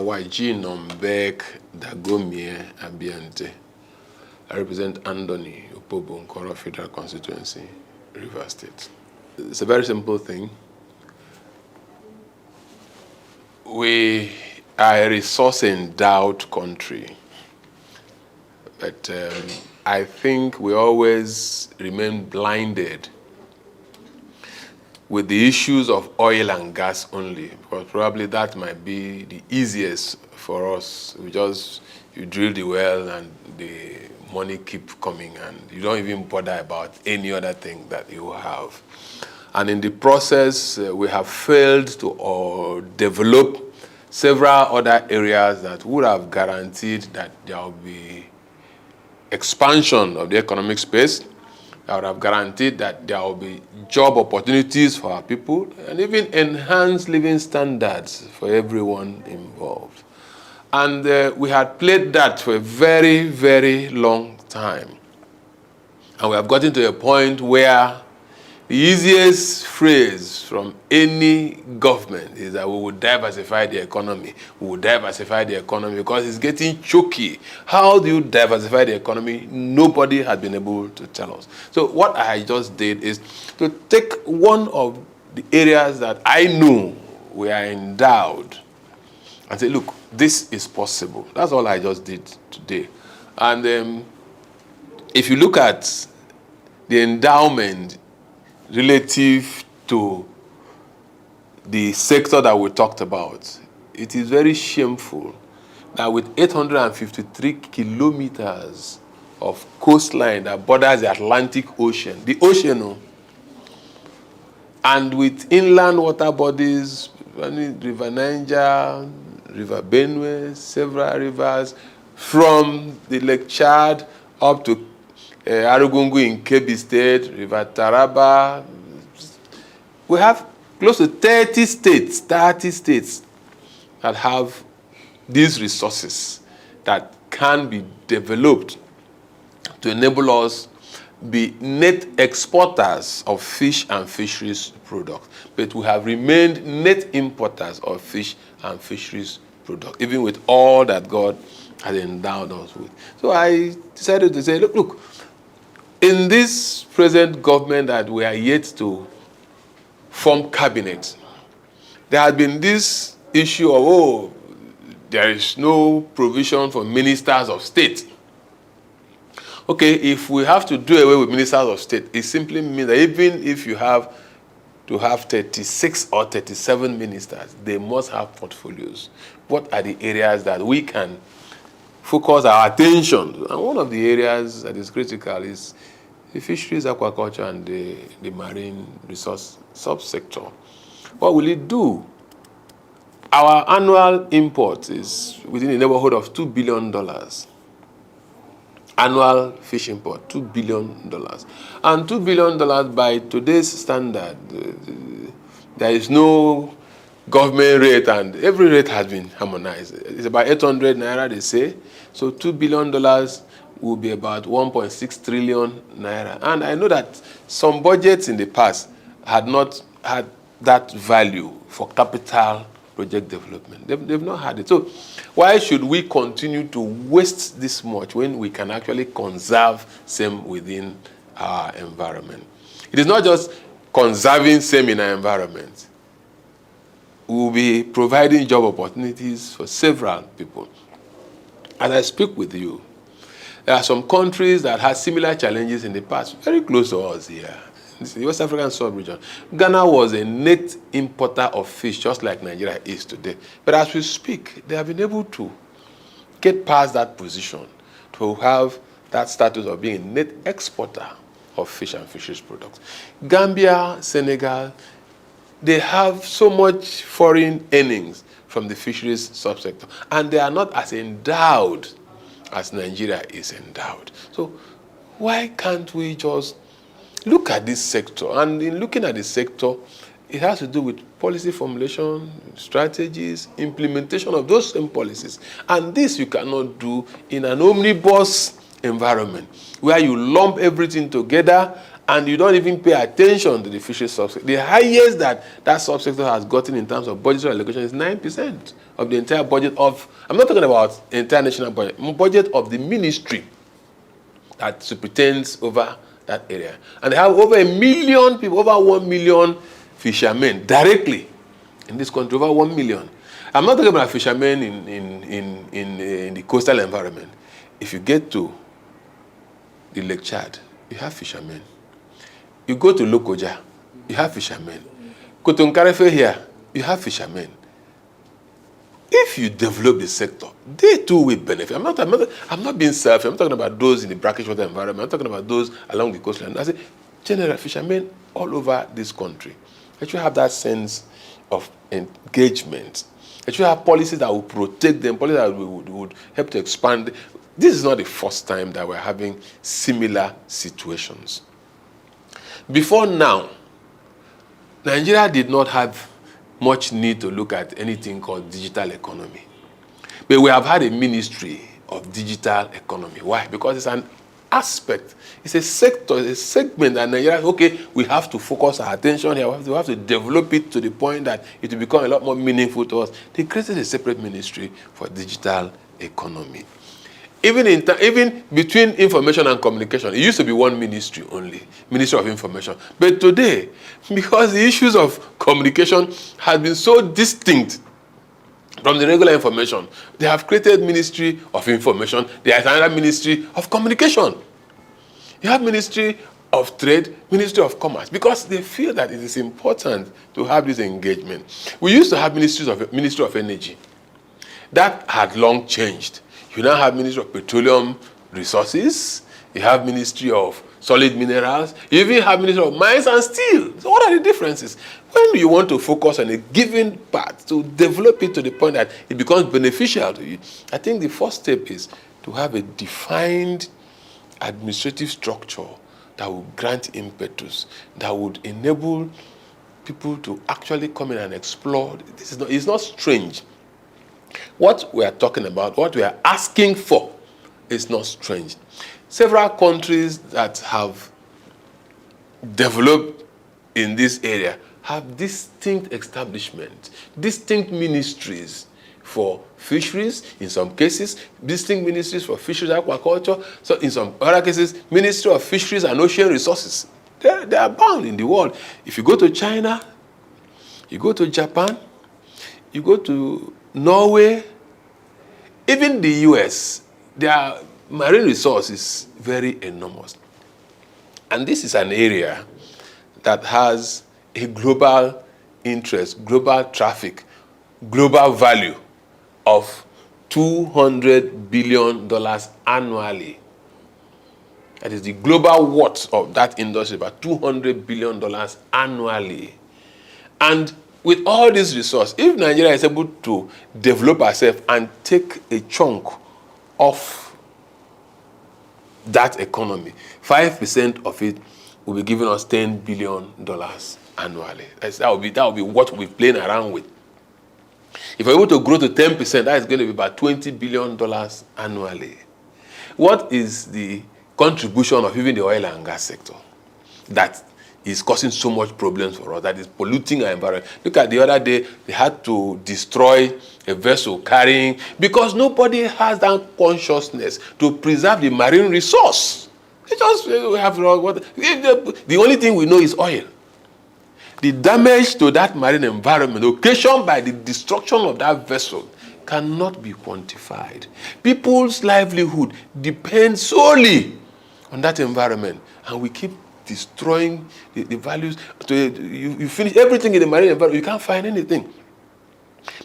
Awaji-Inombek Abiante. I represent Andoni, Opobo, Nkoro Federal Constituency, Rivers State. It's a very simple thing. We are a resource-endowed country, but I think we always remain blinded with the issues of oil and gas only, because probably that might be the easiest for us. You drill the well and the money keep coming and you don't even bother about any other thing that you have. And in the process, we have failed to develop several other areas that would have guaranteed that there will be expansion of the economic space, that would have guaranteed that there will be job opportunities for our people, and even enhanced living standards for everyone involved. And we had played that for a very, very long time. And we have gotten to a point where the easiest phrase from any government is that we will diversify the economy. We will diversify the economy because it's getting choky. How do you diversify the economy? Nobody has been able to tell us. So what I just did is to take one of the areas that I know we are endowed and say, look, this is possible. That's all I just did today. And if you look at the endowment relative to the sector that we talked about, it is very shameful that with 853 kilometers of coastline that borders the Atlantic Ocean, the ocean, and with inland water bodies, River Niger, River Benue, several rivers, from the Lake Chad up to Arugungu in Kebbi State, River Taraba. We have close to 30 states that have these resources that can be developed to enable us be net exporters of fish and fisheries products. But we have remained net importers of fish and fisheries products, even with all that God has endowed us with. So I decided to say, look, in this present government that we are yet to form cabinet, there has been this issue of, there is no provision for ministers of state. Okay, if we have to do away with ministers of state, it simply means that even if you have to have 36 or 37 ministers, they must have portfolios. What are the areas that we can focus our attention? And one of the areas that is critical is the fisheries, aquaculture, and the marine resource subsector. What will it do? Our annual import is within the neighborhood of $2 billion. Annual fish import, $2 billion. And $2 billion by today's standard, there is no government rate, and every rate has been harmonized. It's about 800 naira, they say. So $2 billion will be about 1.6 trillion naira. And I know that some budgets in the past had not had that value for capital project development. They've not had it. So why should we continue to waste this much when we can actually conserve same within our environment? It is not just conserving same in our environment. We will be providing job opportunities for several people. As I speak with you, there are some countries that had similar challenges in the past, very close to us here. The West African sub-region. Ghana was a net importer of fish, just like Nigeria is today. But as we speak, they have been able to get past that position to have that status of being a net exporter of fish and fisheries products. Gambia, Senegal, they have so much foreign earnings from the fisheries subsector, and they are not as endowed as Nigeria is endowed. So why can't we just look at this sector? And in looking at the sector, it has to do with policy formulation, strategies, implementation of those same policies. And this you cannot do in an omnibus environment where you lump everything together and you don't even pay attention to the fisheries subsector. The highest that subsector has gotten in terms of budgetary allocation is 9% of the entire budget of, I'm not talking about entire national budget of the ministry that superintends over that area. And they have over 1 million people, over 1 million fishermen directly in this country, over 1 million. I'm not talking about fishermen in the coastal environment. If you get to the Lake Chad, you have fishermen. You go to Lokoja, you have fishermen. Go to Nkarefe here, you have fishermen. If you develop the sector, they too will benefit. I'm not being selfish. I'm talking about those in the brackish water environment. I'm talking about those along the coastline. I say, general fishermen all over this country. That you have that sense of engagement. That you have policies that will protect them, policies that would help to expand. This is not the first time that we're having similar situations. Before now, Nigeria did not have much need to look at anything called digital economy. But we have had a ministry of digital economy. Why? Because it's an aspect, it's a sector, it's a segment that Nigeria, okay, we have to focus our attention here, we have to develop it to the point that it will become a lot more meaningful to us. They created a separate ministry for digital economy. Even between information and communication, it used to be one ministry only, Ministry of Information. But today, because the issues of communication have been so distinct from the regular information, they have created Ministry of Information. There is another Ministry of Communication. You have Ministry of Trade, Ministry of Commerce, because they feel that it is important to have this engagement. We used to have Ministry of Energy. That had long changed. You now have Ministry of Petroleum Resources. You have Ministry of Solid Minerals. You even have Ministry of Mines and Steel. So what are the differences? When you want to focus on a given part, to develop it to the point that it becomes beneficial to you, I think the first step is to have a defined administrative structure that will grant impetus, that would enable people to actually come in and explore. It's not strange. What we are talking about, what we are asking for, is not strange. Several countries that have developed in this area have distinct establishments, distinct ministries for fisheries, in some cases, distinct ministries for fisheries and aquaculture, so in some other cases, Ministry of Fisheries and Ocean Resources. They are bound in the world. If you go to China, you go to Japan, you go to Norway, even the US, their marine resource is very enormous. And this is an area that has a global interest, global traffic, global value of $200 billion annually. That is the global worth of that industry, about $200 billion annually. And with all this resource, if Nigeria is able to develop herself and take a chunk of that economy, 5% of it will be giving us $10 billion annually. That will be what we're playing around with. If we're able to grow to 10%, that is going to be about $20 billion annually. What is the contribution of even the oil and gas sector that is causing so much problems for us, that is polluting our environment? Look at the other day, they had to destroy a vessel carrying, because nobody has that consciousness to preserve the marine resource. They just have water. The only thing we know is oil. The damage to that marine environment occasioned by the destruction of that vessel cannot be quantified. People's livelihood depends solely on that environment, and we keep destroying the values. You finish everything in the marine environment, you can't find anything.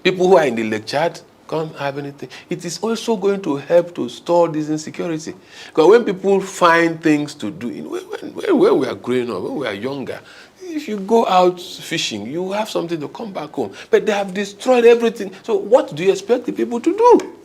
People who are in the Lake Chad can't have anything. It is also going to help to store this insecurity. Because when people find things to do, when we are growing up, when we are younger, if you go out fishing, you have something to come back home. But they have destroyed everything. So what do you expect the people to do?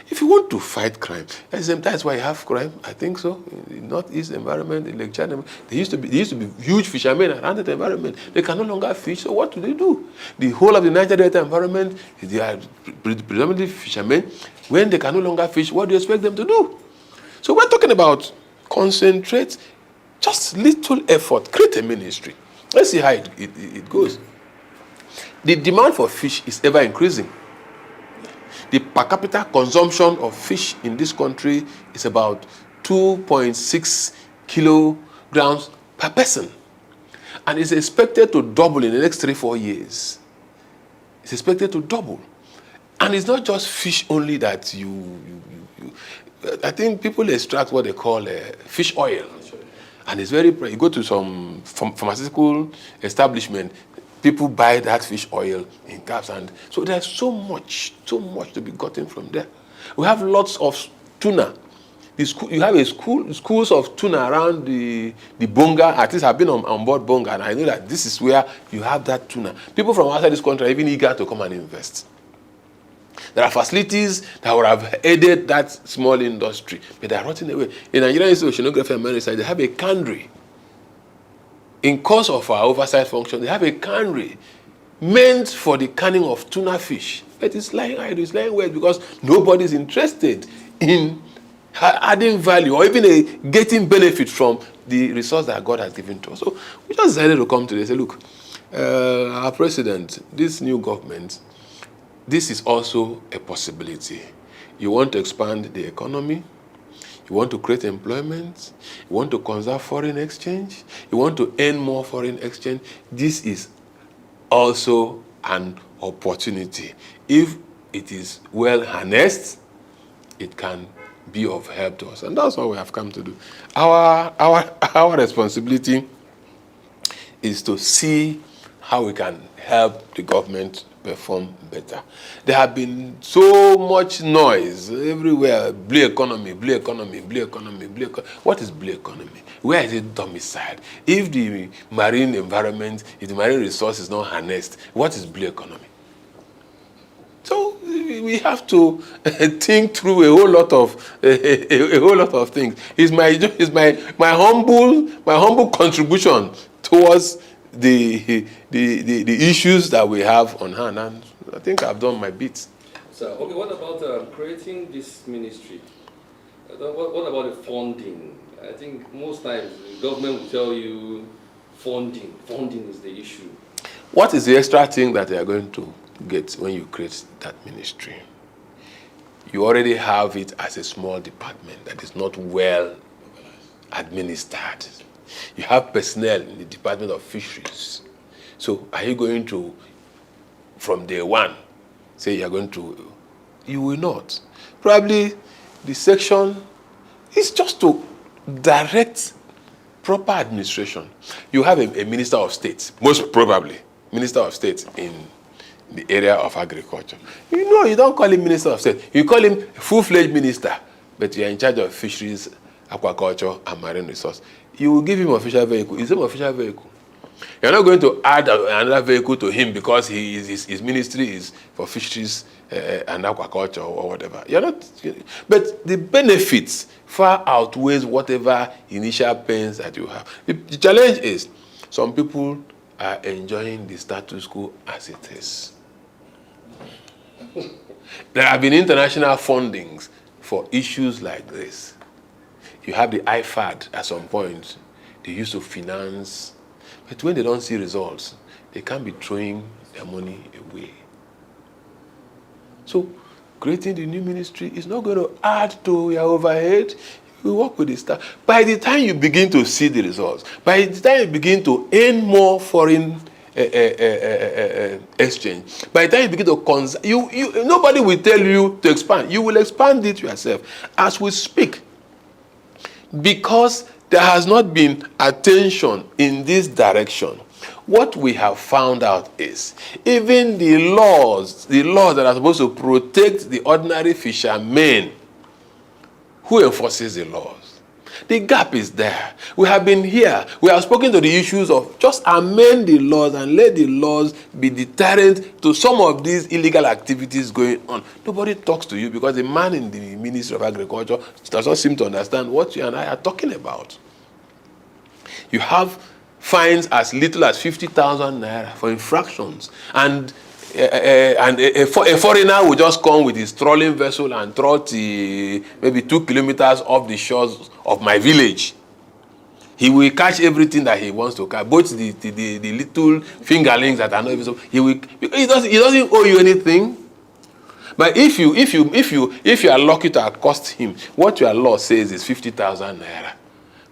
If you want to fight crime, that's why you have crime, I think so. In the northeast environment, in Lake Chad, there used to be huge fishermen around that environment. They can no longer fish, so what do? The whole of the Niger Delta environment, they are predominantly fishermen. When they can no longer fish, what do you expect them to do? So we're talking about concentrate Just little effort. Create a ministry. Let's see how it goes. The demand for fish is ever increasing. The per capita consumption of fish in this country is about 2.6 kilograms per person. And it's expected to double in the next 3-4 years. It's expected to double. And it's not just fish only that I think people extract what they call fish oil. And it's very, you go to some pharmaceutical establishment, people buy that fish oil in caps. And so there's so much to be gotten from there. We have lots of tuna. You have schools of tuna around the Bonga. At least I've been on board Bonga, and I know that this is where you have that tuna. People from outside this country are even eager to come and invest. There are facilities that would have aided that small industry, but they are rotting away. In Nigerian Institute of Oceanography and Marine Research, they have a cannery. In course of our oversight function, they have a cannery meant for the canning of tuna fish. But it's lying idle, it's lying wet because nobody is interested in adding value or even getting benefit from the resource that God has given to us. So we just decided to come today and say, look, our president, this new government, this is also a possibility. You want to expand the economy, you want to create employment, you want to conserve foreign exchange, you want to earn more foreign exchange. This is also an opportunity. If it is well harnessed, it can be of help to us. And that's what we have come to do. Our responsibility is to see how we can help the government perform better. There have been so much noise everywhere. Blue economy, blue economy, blue economy, blue economy. What is blue economy? Where is it domiciled? If the marine environment, if the marine resource is not harnessed, what is blue economy? So we have to think through a whole lot of things. It's my humble contribution towards the issues that we have on hand, and I think I've done my bit. So, okay, what about creating this ministry? What about the funding? I think most times the government will tell you funding is the issue. What is the extra thing that you are going to get when you create that ministry? You already have it as a small department that is not well administered. You have personnel in the Department of Fisheries. So are you going to, from day one, say you're going to? You will not. Probably the section is just to direct proper administration. You have a Minister of State, most probably, Minister of State in the area of agriculture. You know, you don't call him Minister of State. You call him full-fledged minister, but you're in charge of fisheries, aquaculture, and marine resource. You will give him official vehicle. It's an official vehicle. You're not going to add another vehicle to him because his ministry is for fisheries and aquaculture or whatever. You're not. But the benefits far outweighs whatever initial pains that you have. The challenge is some people are enjoying the status quo as it is. There have been international fundings for issues like this. You have the IFAD at some point. They used to finance, but when they don't see results, they can't be throwing their money away. So creating the new ministry is not going to add to your overhead. You work with the staff. By the time you begin to see the results, by the time you begin to earn more foreign exchange, by the time you begin to nobody will tell you to expand. You will expand it yourself as we speak. Because there has not been attention in this direction, what we have found out is even the laws that are supposed to protect the ordinary fishermen, who enforces the laws? The gap is there. We have been here. We have spoken to the issues of just amend the laws and let the laws be deterrent to some of these illegal activities going on. Nobody talks to you because the man in the Ministry of Agriculture does not seem to understand what you and I are talking about. You have fines as little as 50,000 naira for infractions, and a foreigner will just come with his trolling vessel and trot maybe 2 kilometers off the shores of my village. He will catch everything that he wants to catch, both the little fingerlings that are not even so. He doesn't owe you anything. But if you are lucky to accost him, what your law says is 50,000 naira,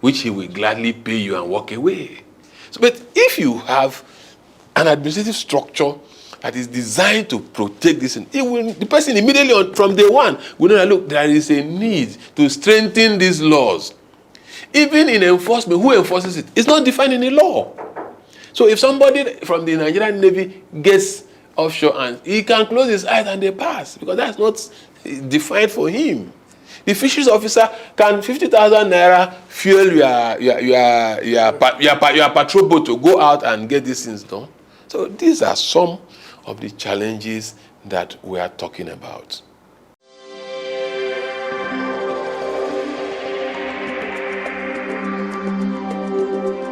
which he will gladly pay you and walk away. So, but if you have an administrative structure that is designed to protect this, the person immediately from day one will know that, look, there is a need to strengthen these laws. Even in enforcement, who enforces it? It's not defined in the law. So if somebody from the Nigerian Navy gets offshore and he can close his eyes and they pass, because that's not defined for him. The fisheries officer can 50,000 naira fuel your patrol boat to go out and get these things done. So these are some of the challenges that we are talking about.